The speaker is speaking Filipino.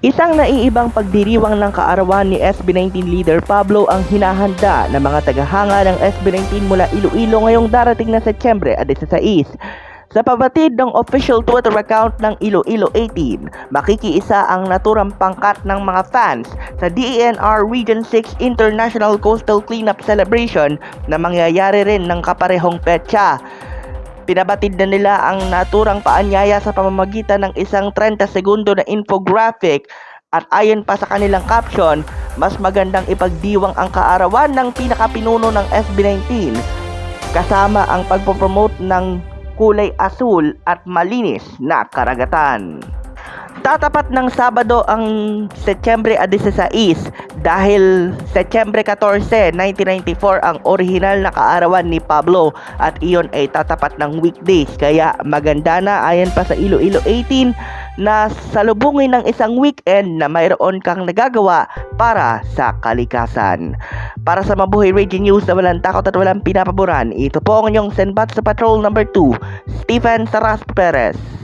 Isang naiibang pagdiriwang ng kaarawan ni SB19 leader Pablo ang hinahanda ng mga tagahanga ng SB19 mula Iloilo ngayong darating na Setyembre 16. Sa pabatid ng official Twitter account ng Iloilo 18, makikiisa ang naturang pangkat ng mga fans sa DENR Region 6 International Coastal Cleanup Celebration na mangyayari rin ng kaparehong petsa. Pinabatid na nila ang naturang paanyaya sa pamamagitan ng isang 30 segundo na infographic at ayon pa sa kanilang caption, mas magandang ipagdiwang ang kaarawan ng pinakapinuno ng SB19 kasama ang pagpopromote ng kulay asul at malinis na karagatan. Tatapat ng Sabado ang Setyembre 16 dahil Setyembre 14, 1994 ang orihinal na kaarawan ni Pablo at iyon ay tatapat ng weekdays kaya maganda na ayon pa sa Iloilo 18 na salubungin ng isang weekend na mayroon kang nagagawa para sa kalikasan. Para sa Mabuhay Radio News na walang takot at walang pinapaboran, ito po ang inyong Senbat sa Patrol number 2, Stephen Saras Perez.